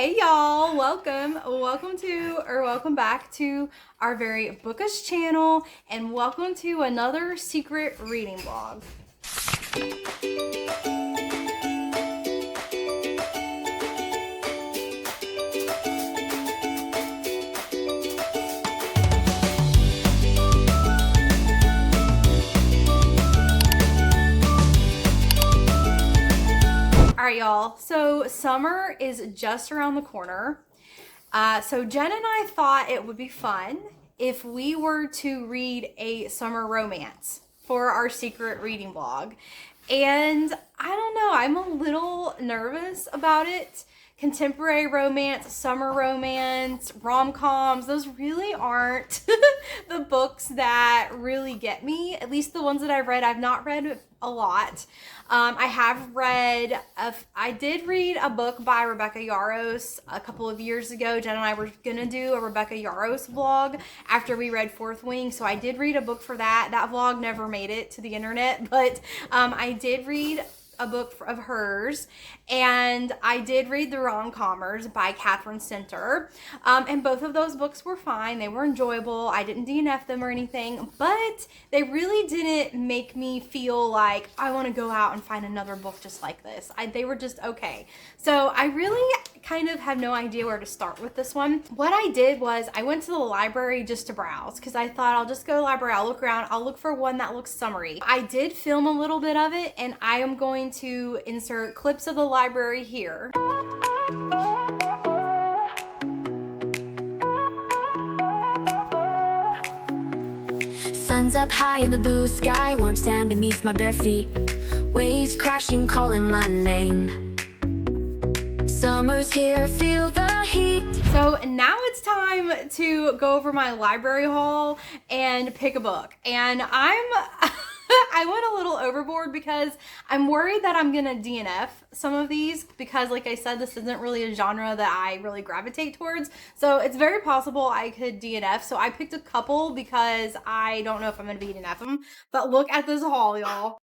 Hey y'all, welcome back to our very bookish channel, and welcome to another secret reading vlog. All right, y'all, so summer is just around the corner. So Jen and I thought it would be fun if we were to read a summer romance for our secret reading vlog. And I don't know, I'm a little nervous about it. Contemporary romance, summer romance, rom-coms, those really aren't the books that really get me. At least the ones that I've read. I've not read a lot. I did read a book by Rebecca Yarros a couple of years ago. Jen and I were gonna do a Rebecca Yarros vlog after we read Fourth Wing, so I did read a book for that. That vlog never made it to the internet, but I did read a book of hers, and I did read The Rom-Commers by Catherine Center, and both of those books were fine. They were enjoyable. I didn't DNF them or anything, but they really didn't make me feel like I want to go out and find another book just like this. They were just okay. So I really kind of have no idea where to start with this one. What I did was I went to the library just to browse, because I thought I'll just go to the library, I'll look around, I'll look for one that looks summery. I did film a little bit of it, and I am going to insert clips of the library here. Sun's up high in the blue sky, warm sand beneath my bare feet, waves crashing, calling my name. Summer's here, feel the heat. So now it's time to go over my library haul and pick a book. And I went a little overboard because I'm worried that I'm gonna DNF some of these, because like I said, this isn't really a genre that I really gravitate towards. So it's very possible I could DNF. So I picked a couple because I don't know if I'm gonna be DNF them. But look at this haul, y'all.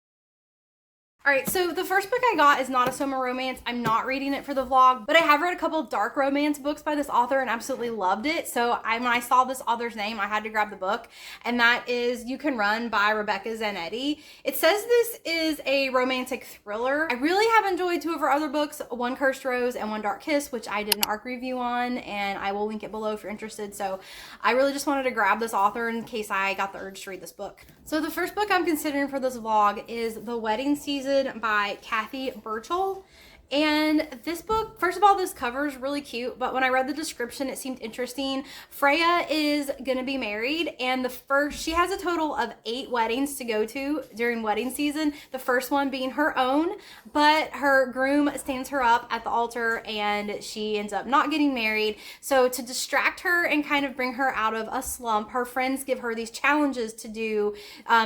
All right, so the first book I got is not a summer romance. I'm not reading it for the vlog, but I have read a couple dark romance books by this author and absolutely loved it. So when I saw this author's name, I had to grab the book, and that is You Can Run by Rebecca Zanetti. It says this is a romantic thriller. I really have enjoyed two of her other books, One Cursed Rose and One Dark Kiss, which I did an ARC review on, and I will link it below if you're interested. So I really just wanted to grab this author in case I got the urge to read this book. So the first book I'm considering for this vlog is The Wedding Season by Kathy Burchell. And this book, first of all, this cover is really cute, but when I read the description, it seemed interesting. Freya is gonna be married, and she has a total of 8 weddings to go to during wedding season, the first one being her own, but her groom stands her up at the altar and she ends up not getting married. So to distract her and kind of bring her out of a slump, her friends give her these challenges to do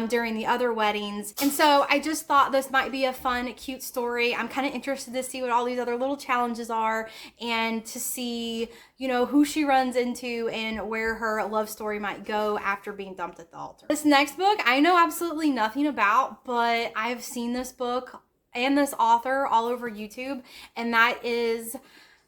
during the other weddings. And so I just thought this might be a fun, cute story. I'm kind of interested to see what all these other little challenges are, and to see, you know, who she runs into and where her love story might go after being dumped at the altar. This next book I know absolutely nothing about, but I've seen this book and this author all over YouTube, and that is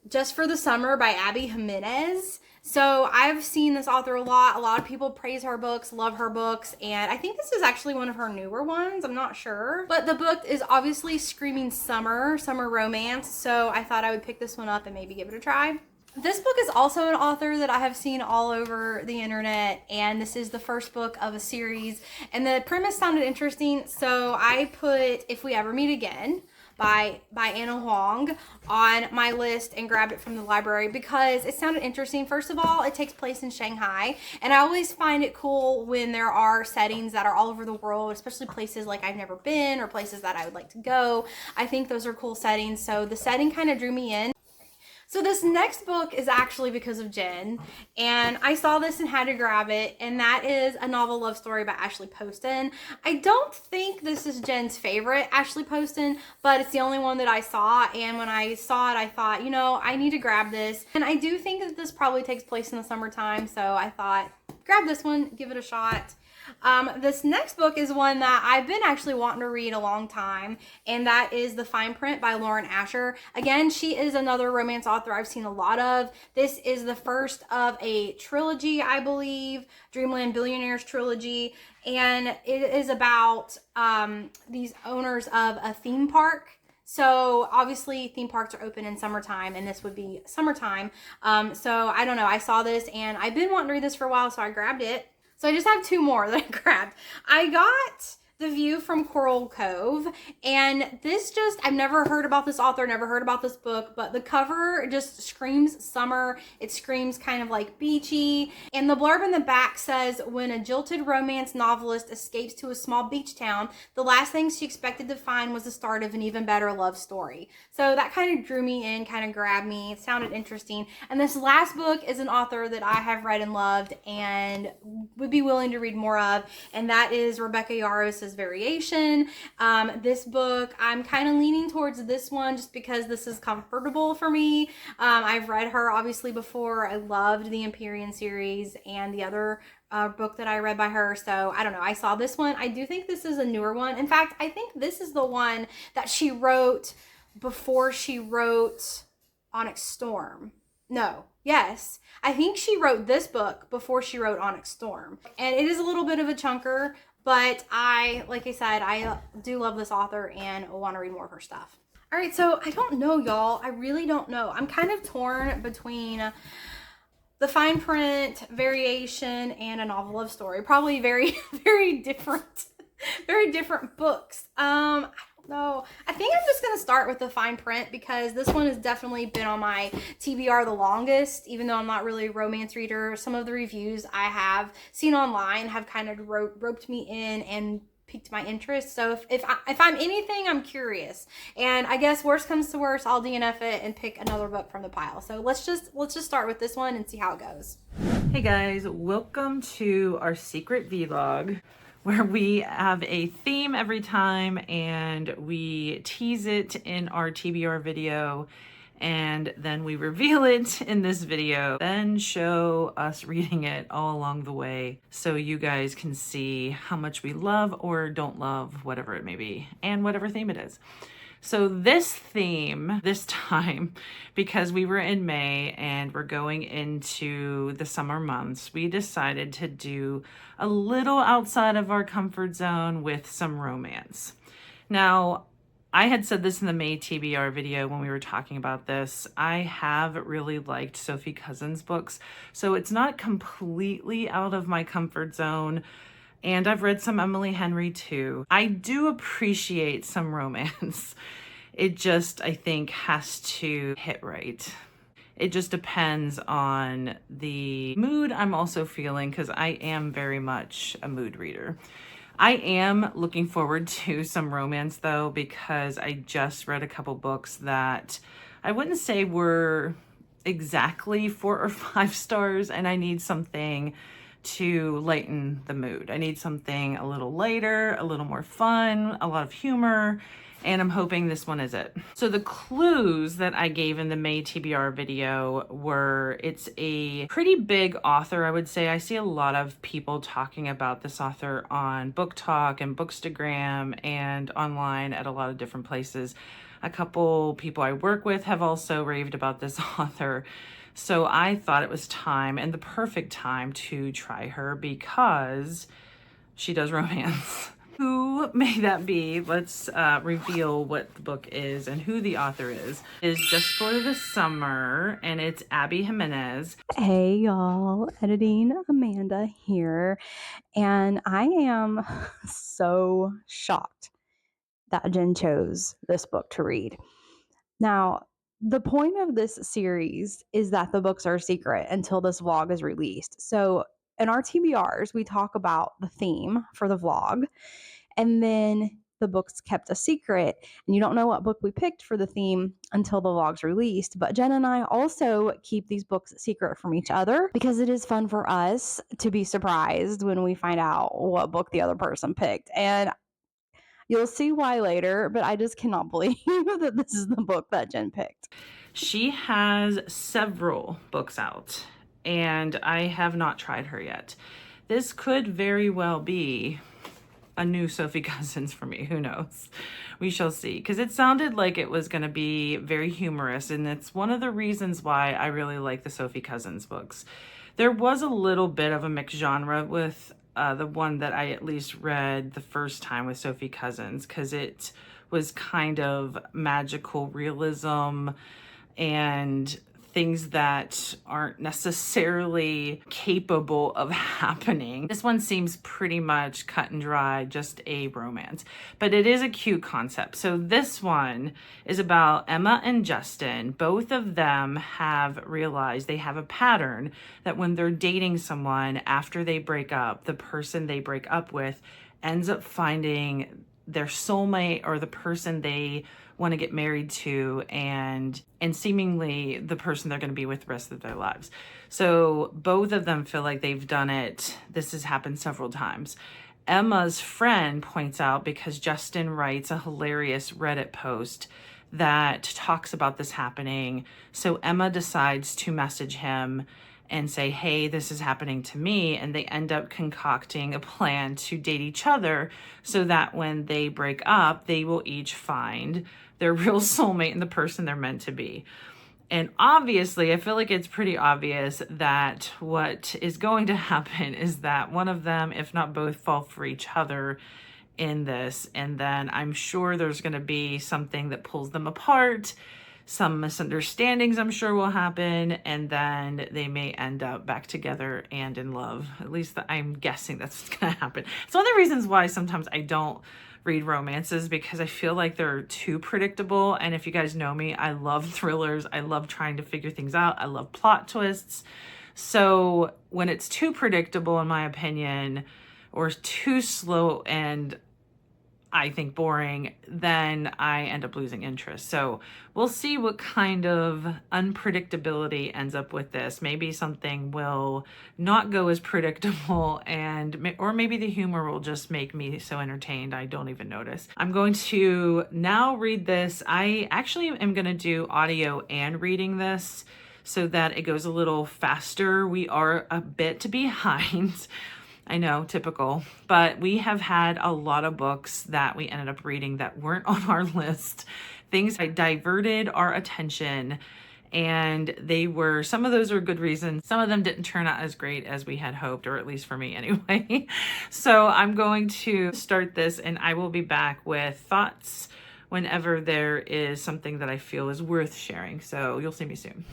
Just for the Summer by Abby Jimenez. So I've seen this author a lot. A lot of people praise her books, love her books, and I think this is actually one of her newer ones. I'm not sure. But the book is obviously screaming summer romance, so I thought I would pick this one up and maybe give it a try. This book is also an author that I have seen all over the internet, and this is the first book of a series, and the premise sounded interesting, so I put If We Ever Meet Again by Anna Huang on my list and grabbed it from the library because it sounded interesting. First of all, it takes place in Shanghai, and I always find it cool when there are settings that are all over the world, especially places like I've never been or places that I would like to go. I think those are cool settings, so the setting kind of drew me in. So this next book is actually because of Jen, and I saw this and had to grab it, and that is A Novel Love Story by Ashley Poston. I don't think this is Jen's favorite, Ashley Poston, but it's the only one that I saw, and when I saw it, I thought, you know, I need to grab this. And I do think that this probably takes place in the summertime, so I thought, grab this one, give it a shot. This next book is one that I've been actually wanting to read a long time, and that is The Fine Print by Lauren Asher. Again, she is another romance author I've seen a lot of. This is the first of a trilogy, I believe, Dreamland Billionaires trilogy, and it is about these owners of a theme park. So obviously theme parks are open in summertime, and this would be summertime. So I don't know. I saw this and I've been wanting to read this for a while, so I grabbed it. So I just have two more that I grabbed. I got The View from Coral Cove, and this just, I've never heard about this author, never heard about this book, but the cover just screams summer. It screams kind of like beachy, and the blurb in the back says, when a jilted romance novelist escapes to a small beach town, the last thing she expected to find was the start of an even better love story. So that kind of drew me in, kind of grabbed me. It sounded interesting. And this last book is an author that I have read and loved and would be willing to read more of, and that is Rebecca Yarros' Variation. This book, I'm kind of leaning towards this one just because this is comfortable for me. I've read her obviously before. I loved the Empyrean series and the other book that I read by her. So I don't know. I saw this one. I do think this is a newer one. In fact, I think this is the one that she wrote before she wrote Onyx Storm. No. Yes. I think she wrote this book before she wrote Onyx Storm. And it is a little bit of a chunker, but like I said, I do love this author and want to read more of her stuff. All right, so I don't know, y'all. I really don't know. I'm kind of torn between The Fine Print, Variation, and A Novel Love Story. Probably very, very different books. I don't know. I think I'm just going to start with The Fine Print because this one has definitely been on my TBR the longest, even though I'm not really a romance reader. Some of the reviews I have seen online have kind of roped me in and piqued my interest. So if I'm anything, I'm curious. And I guess worst comes to worst, I'll DNF it and pick another book from the pile. So let's just start with this one and see how it goes. Hey guys, welcome to our secret vlog where we have a theme every time and we tease it in our TBR video and then we reveal it in this video, then show us reading it all along the way so you guys can see how much we love or don't love whatever it may be and whatever theme it is. So this theme, this time, because we were in May and we're going into the summer months, we decided to do a little outside of our comfort zone with some romance. Now, I had said this in the May TBR video when we were talking about this. I have really liked Sophie Cousins' books, so it's not completely out of my comfort zone. And I've read some Emily Henry too. I do appreciate some romance. It just, I think, has to hit right. It just depends on the mood I'm also feeling because I am very much a mood reader. I am looking forward to some romance though because I just read a couple books that I wouldn't say were exactly 4 or 5 stars, and I need something to lighten the mood. I need something a little lighter, a little more fun, a lot of humor, and I'm hoping this one is it. So the clues that I gave in the May TBR video were, it's a pretty big author, I would say. I see a lot of people talking about this author on BookTok and Bookstagram and online at a lot of different places. A couple people I work with have also raved about this author. So I thought it was time, and the perfect time, to try her because she does romance. Who may that be? Let's reveal what the book is and who the author is. It is Just for the Summer, and it's Abby Jimenez. Hey y'all, editing Amanda here, and I am so shocked that Jen chose this book to read. Now, the point of this series is that the books are secret until this vlog is released. So in our TBRs, we talk about the theme for the vlog, and then the book's kept a secret, and you don't know what book we picked for the theme until the vlog's released. But Jen and I also keep these books secret from each other because it is fun for us to be surprised when we find out what book the other person picked. And you'll see why later, but I just cannot believe that this is the book that Jen picked. She has several books out, and I have not tried her yet. this could very well be a new Sophie Cousins for me. Who knows? We shall see. Because it sounded like it was going to be very humorous, and it's one of the reasons why I really like the Sophie Cousins books. There was a little bit of a mixed genre with the one that I at least read the first time with Sophie Cousins, because it was kind of magical realism and things that aren't necessarily capable of happening. This one seems pretty much cut and dry, just a romance, but it is a cute concept. So this one is about Emma and Justin. Both of them have realized they have a pattern that when they're dating someone, after they break up, the person they break up with ends up finding their soulmate or the person they want to get married to, and seemingly the person they're going to be with the rest of their lives. So both of them feel like they've done it. This has happened several times. Emma's friend points out, because Justin writes a hilarious Reddit post that talks about this happening. So Emma decides to message him and say, hey, this is happening to me. And they end up concocting a plan to date each other so that when they break up, they will each find their real soulmate and the person they're meant to be. And obviously, I feel like it's pretty obvious that what is going to happen is that one of them, if not both, fall for each other in this. And then I'm sure there's going to be something that pulls them apart. Some misunderstandings, I'm sure, will happen, and then they may end up back together and in love. At least I'm guessing that's what's going to happen. It's one of the reasons why sometimes I don't read romances, because I feel like they're too predictable. And if you guys know me, I love thrillers. I love trying to figure things out. I love plot twists. So when it's too predictable, in my opinion, or too slow and I think boring, then I end up losing interest. So we'll see what kind of unpredictability ends up with this. Maybe something will not go as predictable, or maybe the humor will just make me so entertained I don't even notice. I'm going to now read this. I actually am going to do audio and reading this so that it goes a little faster. We are a bit behind. I know, typical, but we have had a lot of books that we ended up reading that weren't on our list. Things that diverted our attention, and some of those are good reasons. Some of them didn't turn out as great as we had hoped, or at least for me anyway. So I'm going to start this, and I will be back with thoughts whenever there is something that I feel is worth sharing. So you'll see me soon.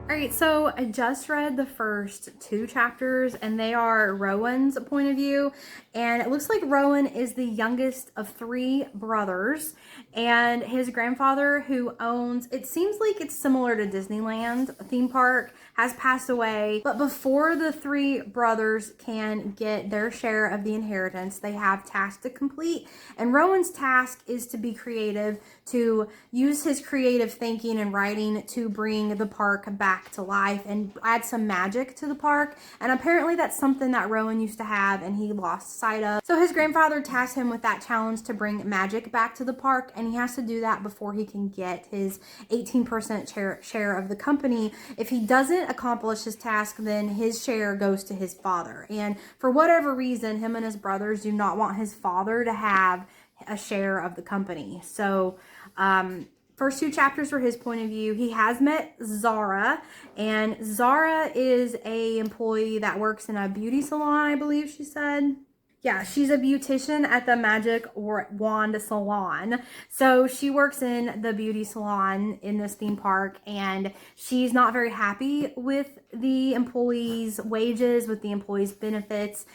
All right, so I just read the first 2 chapters, and they are Rowan's point of view. And it looks like Rowan is the youngest of 3 brothers, and his grandfather, who owns, it seems like it's similar to Disneyland, a theme park, has passed away. But before the 3 brothers can get their share of the inheritance, they have tasks to complete. And Rowan's task is to be creative, to use his creative thinking and writing to bring the park back to life and add some magic to the park. And apparently that's something that Rowan used to have and he lost sight of. So his grandfather tasked him with that challenge to bring magic back to the park, and he has to do that before he can get his 18% share of the company. If he doesn't accomplish his task, then his share goes to his father. And for whatever reason, him and his brothers do not want his father to have a share of the company. So first 2 chapters were his point of view. He has met Zara, and Zara is a employee that works in a beauty salon, I believe she said. Yeah, she's a beautician at the Magic Wand Salon. So she works in the beauty salon in this theme park, and she's not very happy with the employees' wages, with the employees' benefits,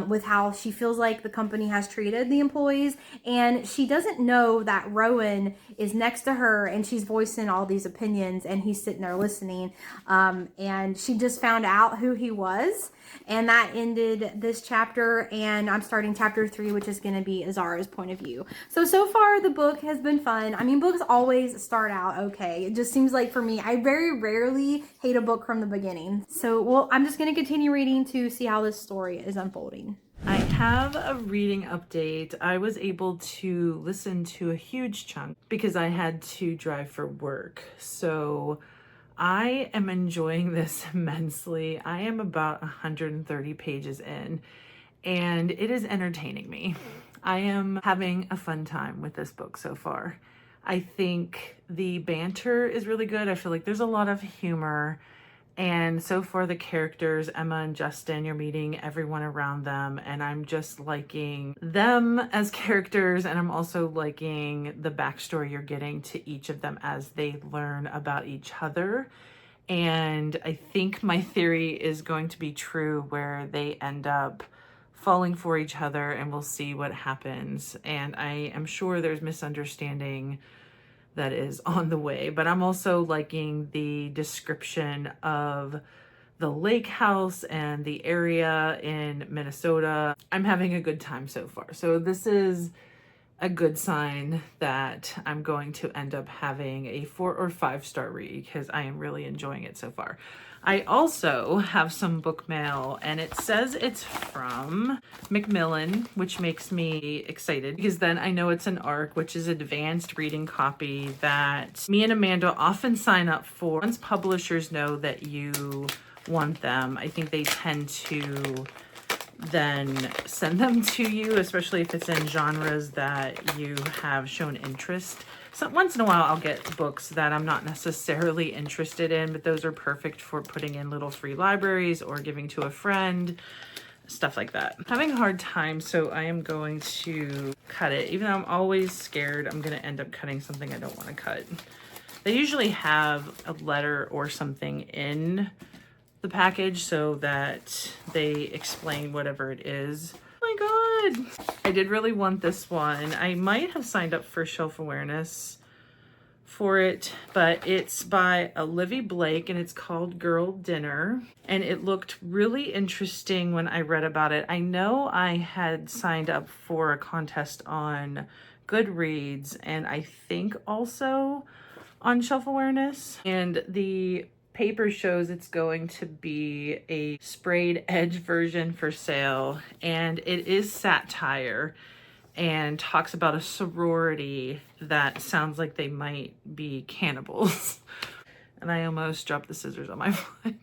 with how she feels like the company has treated the employees. And she doesn't know that Rowan is next to her and she's voicing all these opinions, and he's sitting there listening. And she just found out who he was. And that ended this chapter, and I'm starting chapter 3, which is going to be Azara's point of view. So far the book has been fun. I mean, books always start out okay. It just seems like for me, I very rarely hate a book from the beginning. So, well, I'm just going to continue reading to see how this story is unfolding. I have a reading update. I was able to listen to a huge chunk because I had to drive for work. So I am enjoying this immensely. I am about 130 pages in, and it is entertaining me. I am having a fun time with this book so far. I think the banter is really good. I feel like there's a lot of humor. And so far the characters, Emma and Justin, you're meeting everyone around them, and I'm just liking them as characters, and I'm also liking the backstory you're getting to each of them as they learn about each other. And I think my theory is going to be true, where they end up falling for each other, and we'll see what happens. And I am sure there's misunderstanding that is on the way, but I'm also liking the description of the lake house and the area in Minnesota. I'm having a good time so far. So this is a good sign that I'm going to end up having a 4 or 5 star read, because I am really enjoying it so far. I also have some book mail, and it says it's from Macmillan, which makes me excited because then I know it's an ARC, which is advanced reading copy that me and Amanda often sign up for. Once publishers know that you want them, I think they tend to then send them to you, especially if it's in genres that you have shown interest. So once in a while I'll get books that I'm not necessarily interested in, but those are perfect for putting in little free libraries or giving to a friend, stuff like that. I'm having a hard time, so I am going to cut it. Even though I'm always scared I'm going to end up cutting something I don't want to cut. They usually have a letter or something in the package so that they explain whatever it is. Oh my god! I did really want this one. I might have signed up for Shelf Awareness for it, but it's by Olivia Blake and it's called Girl Dinner, and it looked really interesting when I read about it. I know I had signed up for a contest on Goodreads and I think also on Shelf Awareness, and the paper shows it's going to be a sprayed edge version for sale, and it is satire and talks about a sorority that sounds like they might be cannibals. And I almost dropped the scissors on my foot.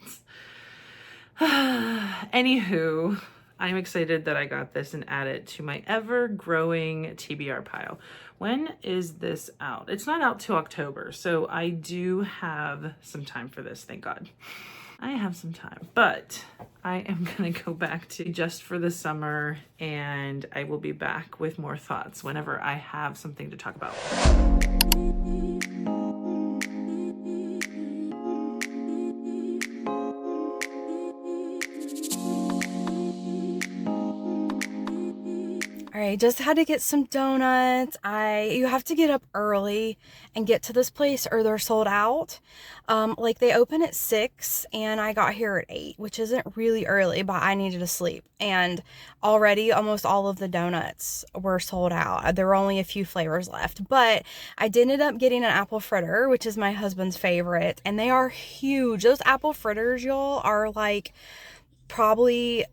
Anywho, I'm excited that I got this and add it to my ever-growing TBR pile. When is this out? It's not out till October, so I do have some time for this, thank God. I have some time, but I am gonna go back to just for the summer, and I will be back with more thoughts whenever I have something to talk about. All right, just had to get some donuts. You have to get up early and get to this place or they're sold out. Like they open at 6 and I got here at 8, which isn't really early, but I needed to sleep. And already almost all of the donuts were sold out. There were only a few flavors left, but I did end up getting an apple fritter, which is my husband's favorite, and they are huge. Those apple fritters, y'all, are like probably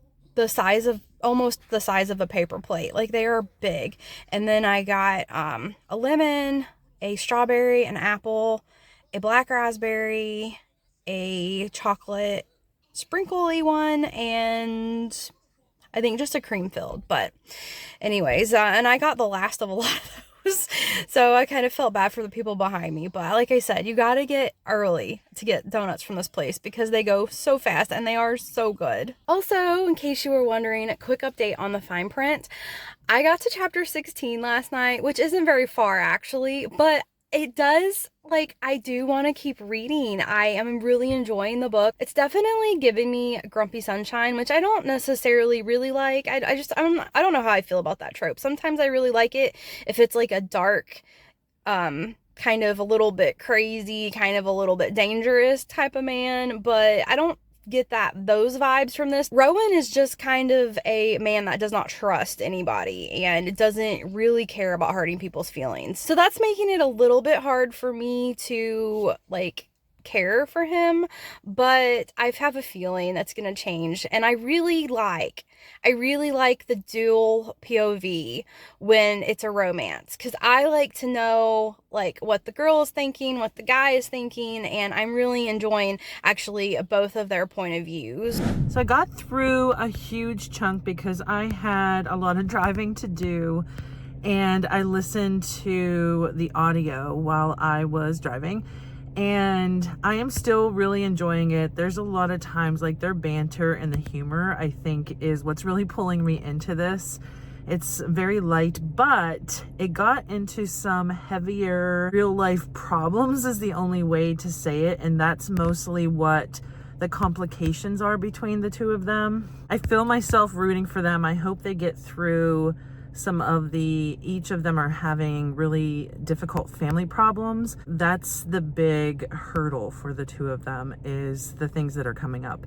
almost the size of a paper plate. Like they are big. And then I got a lemon, a strawberry, an apple, a black raspberry, a chocolate sprinkly one, and I think just a cream filled. But anyways, and I got the last of a lot of So I kind of felt bad for the people behind me. But like I said, you got to get early to get donuts from this place because they go so fast and they are so good. Also, in case you were wondering, a quick update on the fine print. I got to chapter 16 last night, which isn't very far actually, but it does, like, I do want to keep reading. I am really enjoying the book. It's definitely giving me Grumpy Sunshine, which I don't necessarily really like. I don't know how I feel about that trope. Sometimes I really like it if it's like a dark, kind of a little bit crazy, kind of a little bit dangerous type of man, but I don't get those vibes from this. Rowan is just kind of a man that does not trust anybody and doesn't really care about hurting people's feelings. So that's making it a little bit hard for me to like care for him, but I have a feeling that's gonna change. And I really like the dual POV when it's a romance, because I like to know like what the girl is thinking, what the guy is thinking, and I'm really enjoying actually both of their point of views. So I got through a huge chunk because I had a lot of driving to do, and I listened to the audio while I was driving, and I am still really enjoying it. There's a lot of times like their banter and the humor, I think, is what's really pulling me into this. It's very light, but it got into some heavier real life problems is the only way to say it, and that's mostly what the complications are between the two of them. I feel myself rooting for them. I hope they get through some of each of them are having really difficult family problems. That's the big hurdle for the two of them, is the things that are coming up.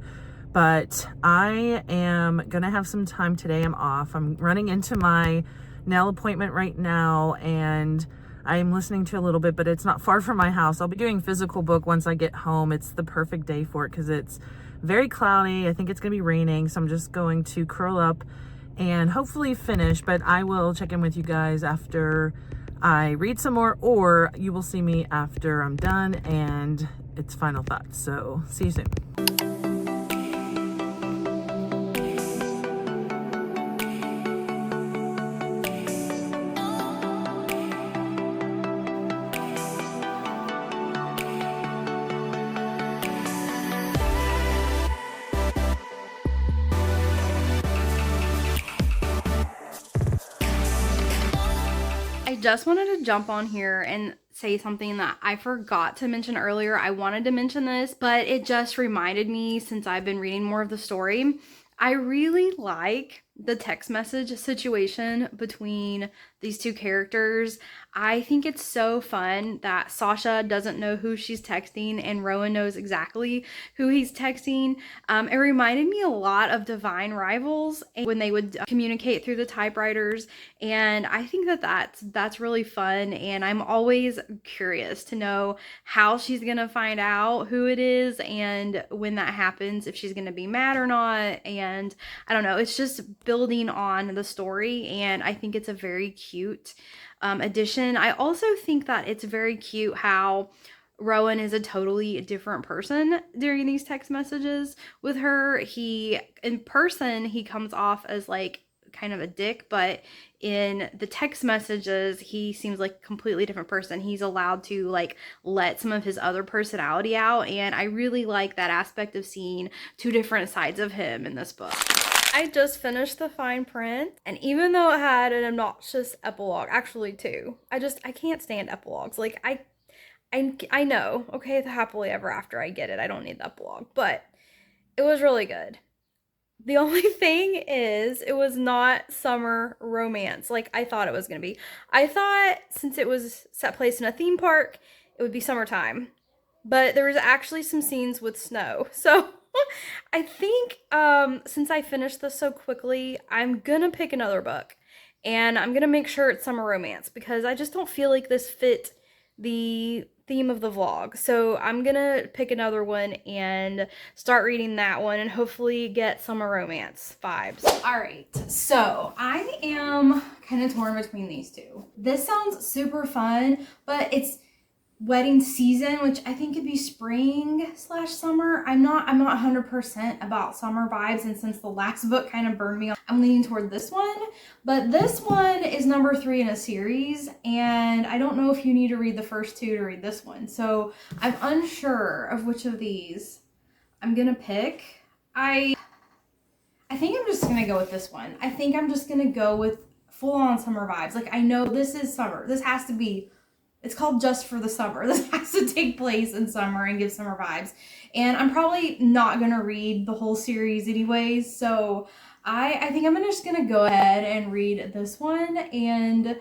But I am gonna have some time today. I'm off. I'm running into my nail appointment right now, and I'm listening to a little bit, but it's not far from my house. I'll be doing physical book once I get home. It's the perfect day for it because it's very cloudy. I think it's gonna be raining, so I'm just going to curl up and hopefully finish, but I will check in with you guys after I read some more, or you will see me after I'm done and it's final thoughts. So see you soon. I just wanted to jump on here and say something that I forgot to mention earlier. I wanted to mention this, but it just reminded me since I've been reading more of the story. I really like the text message situation between these two characters. I think it's so fun that Sasha doesn't know who she's texting and Rowan knows exactly who he's texting. It reminded me a lot of Divine Rivals when they would communicate through the typewriters, and I think that's really fun, and I'm always curious to know how she's gonna find out who it is and when that happens, if she's gonna be mad or not. And I don't know, it's just building on the story, and I think it's a very cute addition. I also think that it's very cute how Rowan is a totally different person during these text messages with her. In person, he comes off as like kind of a dick, but in the text messages, he seems like a completely different person. He's allowed to like let some of his other personality out, and I really like that aspect of seeing two different sides of him in this book. I just finished the fine print, and even though it had an obnoxious epilogue, actually two, I can't stand epilogues. Like I know, okay, the happily ever after, I get it. I don't need the epilogue, but it was really good. The only thing is, it was not summer romance like I thought it was going to be. I thought since it was set place in a theme park, it would be summertime. But there was actually some scenes with snow. So I think since I finished this so quickly, I'm going to pick another book. And I'm going to make sure it's summer romance because I just don't feel like this fit the theme of the vlog. So I'm gonna pick another one and start reading that one and hopefully get summer romance vibes. All right, so I am kind of torn between these two. This sounds super fun, but wedding season, which I think could be spring slash summer. I'm not 100% about summer vibes, and since the last book kind of burned me, I'm leaning toward this one. But this one is number 3 in a series, and I don't know if you need to read the first 2 to read this one. So I'm unsure of which of these I'm gonna pick. I think I'm just gonna go with this one. I think I'm just gonna go with full on summer vibes. Like, I know this is summer. This has to be, it's called Just for the Summer. This has to take place in summer and give summer vibes. And I'm probably not gonna read the whole series anyways, so I think I'm just gonna go ahead and read this one and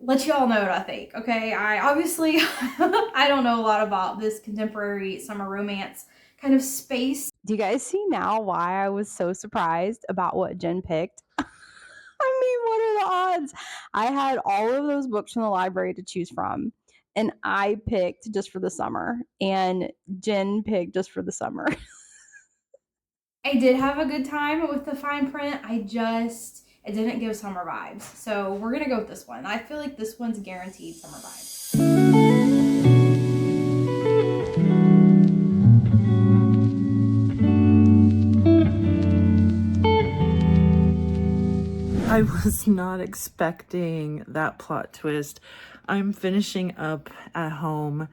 let you all know what I think, okay? I obviously, I don't know a lot about this contemporary summer romance kind of space. Do you guys see now why I was so surprised about what Jen picked? I mean, what are the odds? I had all of those books from the library to choose from, and I picked Just for the Summer, and Jen picked Just for the Summer. I did have a good time with the fine print. It didn't give summer vibes. So we're gonna go with this one. I feel like this one's guaranteed summer vibes. I was not expecting that plot twist. I'm finishing up at home,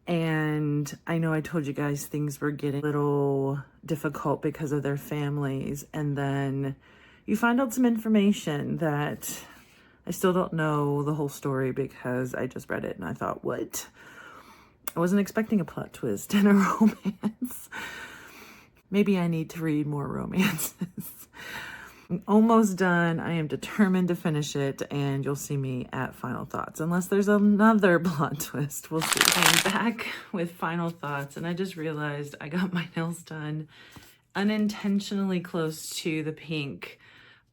and I know I told you guys things were getting a little difficult because of their families, and then you find out some information that I still don't know the whole story because I just read it and I thought, what? I wasn't expecting a plot twist in a romance. Maybe I need to read more romances. I'm almost done. I am determined to finish it, and you'll see me at final thoughts. Unless there's another plot twist, we'll see. I'm back with final thoughts, and I just realized I got my nails done unintentionally close to the pink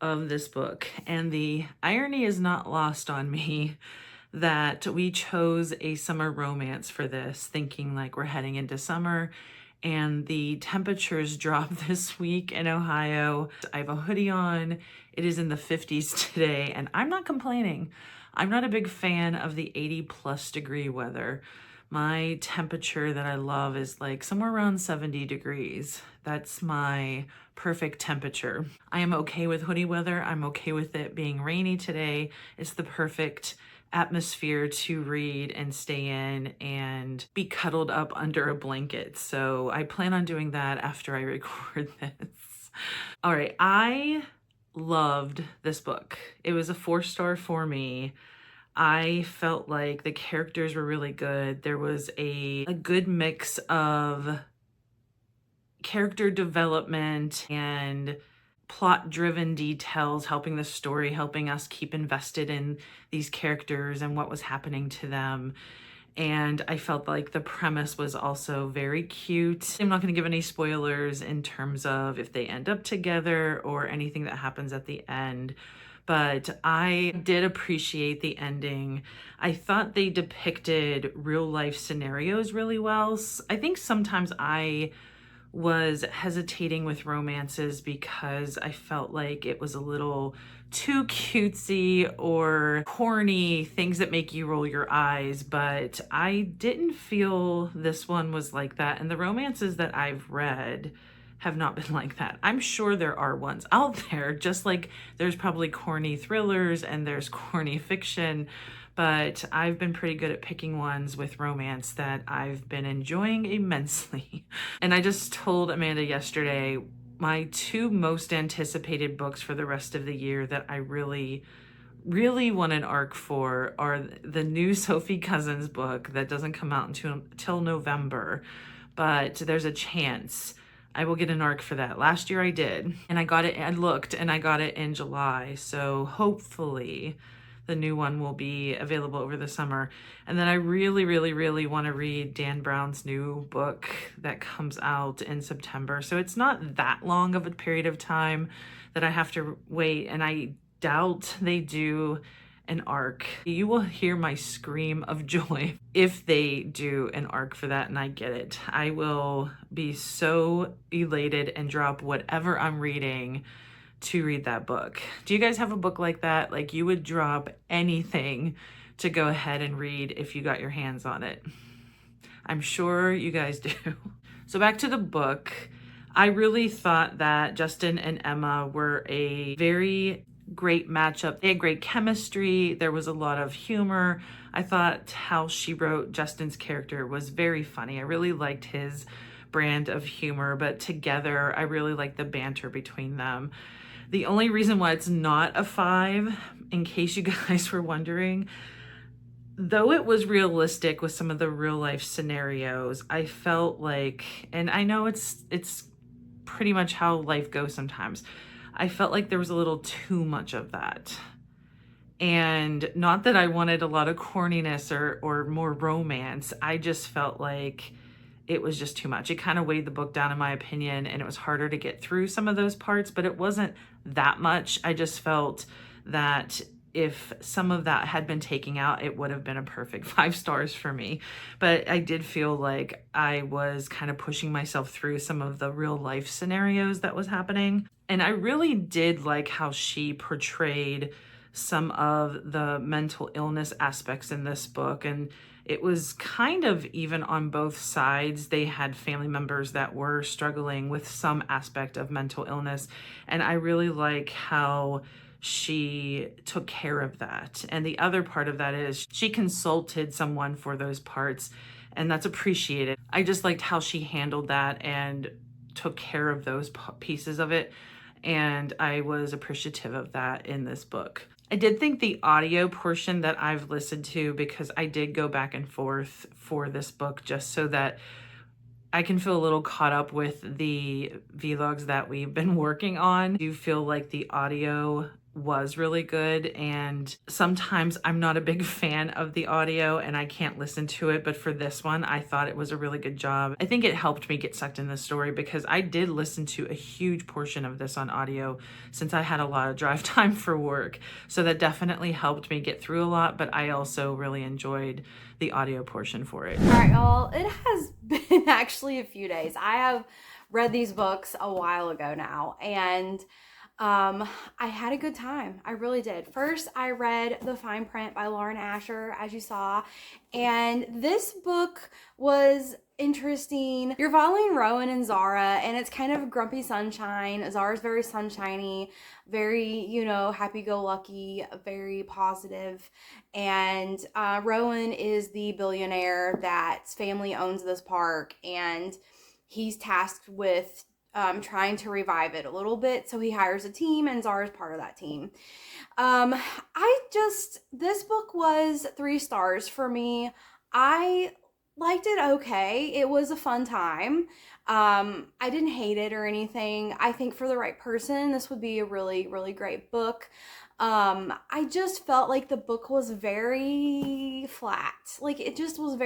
of this book. And the irony is not lost on me that we chose a summer romance for this, thinking like we're heading into summer. And the temperatures dropped this week in Ohio. I have a hoodie on. It is in the 50s today, and I'm not complaining. I'm not a big fan of the 80+ degree weather. My temperature that I love is like somewhere around 70 degrees. That's my perfect temperature. I am okay with hoodie weather. I'm okay with it being rainy today. It's the perfect atmosphere to read and stay in and be cuddled up under a blanket. So I plan on doing that after I record this. All right, I loved this book. It was a 4-star for me. I felt like the characters were really good. There was a good mix of character development and plot-driven details, helping the story, helping us keep invested in these characters and what was happening to them. And I felt like the premise was also very cute. I'm not going to give any spoilers in terms of if they end up together or anything that happens at the end, but I did appreciate the ending. I thought they depicted real life scenarios really well. I think sometimes I was hesitating with romances because I felt like it was a little too cutesy or corny, things that make you roll your eyes, but I didn't feel this one was like that. And the romances that I've read have not been like that. I'm sure there are ones out there, just like there's probably corny thrillers and there's corny fiction, but I've been pretty good at picking ones with romance that I've been enjoying immensely. And I just told Amanda yesterday, my 2 most anticipated books for the rest of the year that I really want an arc for are the new Sophie Cousins book that doesn't come out until November, but there's a chance I will get an arc for that. Last year I did, and I got it, I looked, and I got it in July, so hopefully the new one will be available over the summer. And then I really want to read Dan Brown's new book that comes out in September. So it's not that long of a period of time that I have to wait, and I doubt they do an arc. You will hear my scream of joy if they do an arc for that, and I get it. I will be so elated and drop whatever I'm reading to read that book. Do you guys have a book like that? Like you would drop anything to go ahead and read if you got your hands on it. I'm sure you guys do. So back to the book. I really thought that Justin and Emma were a very great matchup. They had great chemistry. There was a lot of humor. I thought how she wrote Justin's character was very funny. I really liked his brand of humor, but together I really liked the banter between them. The only reason why it's not a 5, in case you guys were wondering, though it was realistic with some of the real life scenarios, I felt like, and I know it's pretty much how life goes sometimes, I felt like there was a little too much of that. And not that I wanted a lot of corniness or more romance. I just felt like it was just too much. It kind of weighed the book down in my opinion, and it was harder to get through some of those parts, but it wasn't that much. I just felt that if some of that had been taken out, it would have been a perfect 5 stars for me. But I did feel like I was kind of pushing myself through some of the real life scenarios that was happening. And I really did like how she portrayed some of the mental illness aspects in this book. And it was kind of even on both sides. They had family members that were struggling with some aspect of mental illness. And I really like how she took care of that. And the other part of that is she consulted someone for those parts, and that's appreciated. I just liked how she handled that and took care of those pieces of it. And I was appreciative of that in this book. I did think the audio portion that I've listened to, because I did go back and forth for this book just so that I can feel a little caught up with the vlogs that we've been working on. I do feel like the audio was really good, and sometimes I'm not a big fan of the audio and I can't listen to it, but for this one I thought it was a really good job. I think it helped me get sucked in the story because I did listen to a huge portion of this on audio since I had a lot of drive time for work, so that definitely helped me get through a lot, but I also really enjoyed the audio portion for it. All right, y'all, it has been actually a few days. I have read these books a while ago now, and I had a good time. I really did. First, I read The Fine Print by Lauren Asher, as you saw, and this book was interesting. You're following Rowan and Zara, and it's kind of grumpy sunshine. Zara's very sunshiny, very, you know, happy-go-lucky, very positive, and Rowan is the billionaire that's family owns this park, and he's tasked with trying to revive it a little bit. So he hires a team, and Zara's part of that team. This book was 3 stars for me. I liked it okay. It was a fun time. I didn't hate it or anything. I think for the right person, this would be a really, really great book. I just felt like the book was very flat. Like, it just was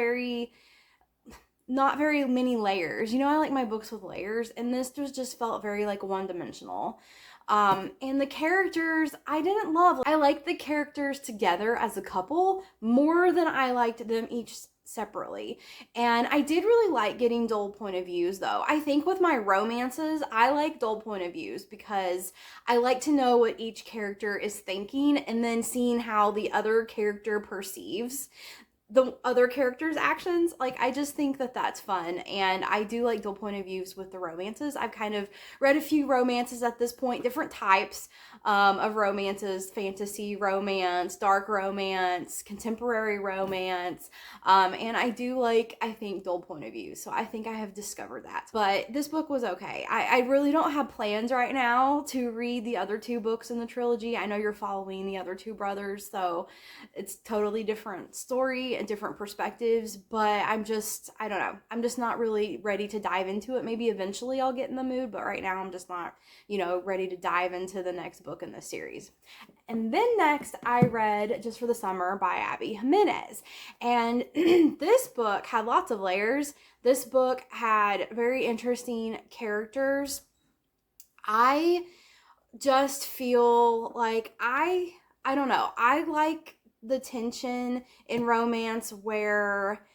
not very many layers. You know, I like my books with layers, and this just felt very like one-dimensional. And the characters I didn't love. I liked the characters together as a couple more than I liked them each separately. And I did really like getting dual point of views though. I think with my romances, I like dual point of views because I like to know what each character is thinking and then seeing how the other character perceives the other character's actions. Like, I just think that that's fun, and I do like dual point of views with the romances. I've kind of read a few romances at this point, different types of romances: fantasy romance, dark romance, contemporary romance, and I do like, I think, dual point of views, so I think I have discovered that. But this book was okay. I really don't have plans right now to read the other 2 books in the trilogy. I know you're following the other 2 brothers, so it's totally different story and different perspectives, but I don't know. I'm just not really ready to dive into it. Maybe eventually I'll get in the mood, but right now I'm just not, ready to dive into the next book in this series. And then next I read Just for the Summer by Abby Jimenez. And this book had lots of layers. This book had very interesting characters. I just feel like I don't know. I like the tension in romance where,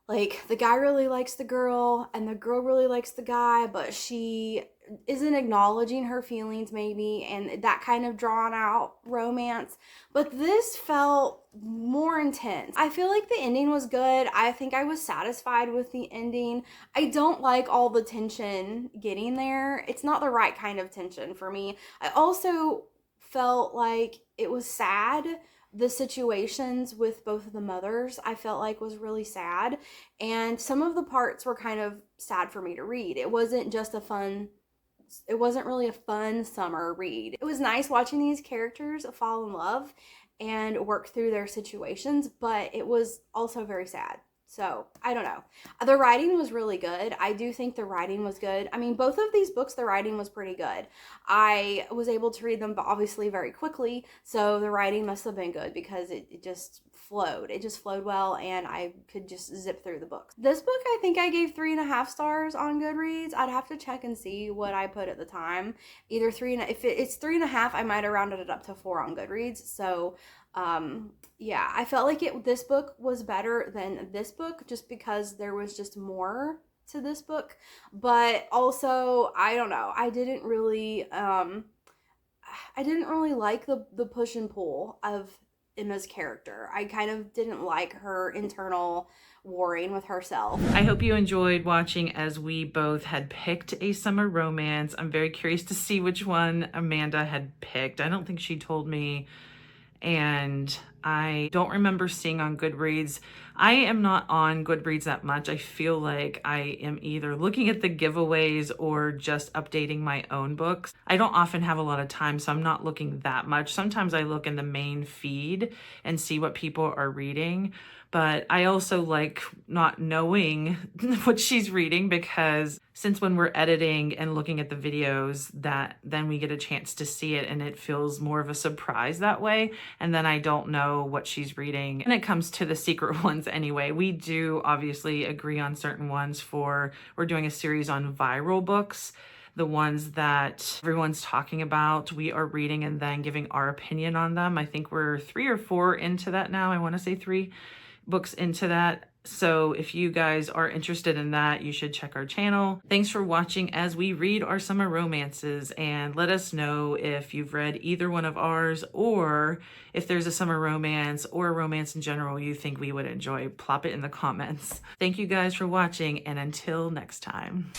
like, the guy really likes the girl and the girl really likes the guy, but she isn't acknowledging her feelings maybe, and that kind of drawn out romance. But this felt more intense. I feel like the ending was good. I think I was satisfied with the ending. I don't like all the tension getting there. It's not the right kind of tension for me. I also felt like it was sad. The situations with both of the mothers I felt like was really sad, and some of the parts were kind of sad for me to read. It wasn't really a fun summer read. It was nice watching these characters fall in love and work through their situations, but it was also very sad. So, I don't know. The writing was really good. I do think the writing was good. I mean, both of these books, the writing was pretty good. I was able to read them obviously very quickly, so the writing must have been good because it just flowed. It just flowed well, and I could just zip through the books. This book, I think I gave 3.5 stars on Goodreads. I'd have to check and see what I put at the time. Either if it's 3.5, I might have rounded it up to 4 on Goodreads. So, yeah, I felt like this book was better than this book just because there was just more to this book. But also, I don't know, I didn't really like the push and pull of Emma's character. I kind of didn't like her internal warring with herself. I hope you enjoyed watching as we both had picked a summer romance. I'm very curious to see which one Amanda had picked. I don't think she told me, and I don't remember seeing on Goodreads. I am not on Goodreads that much. I feel like I am either looking at the giveaways or just updating my own books. I don't often have a lot of time, so I'm not looking that much. Sometimes I look in the main feed and see what people are reading, but I also like not knowing what she's reading, because since when we're editing and looking at the videos, that then we get a chance to see it and it feels more of a surprise that way. And then I don't know what she's reading when it comes to the secret ones anyway. We do obviously agree on certain ones. We're doing a series on viral books, the ones that everyone's talking about. We are reading and then giving our opinion on them. I think we're 3 or 4 into that now. I want to say 3 books into that. So if you guys are interested in that, you should check our channel. Thanks for watching as we read our summer romances, and let us know if you've read either one of ours, or if there's a summer romance or a romance in general you think we would enjoy. Plop it in the comments. Thank you guys for watching, and until next time.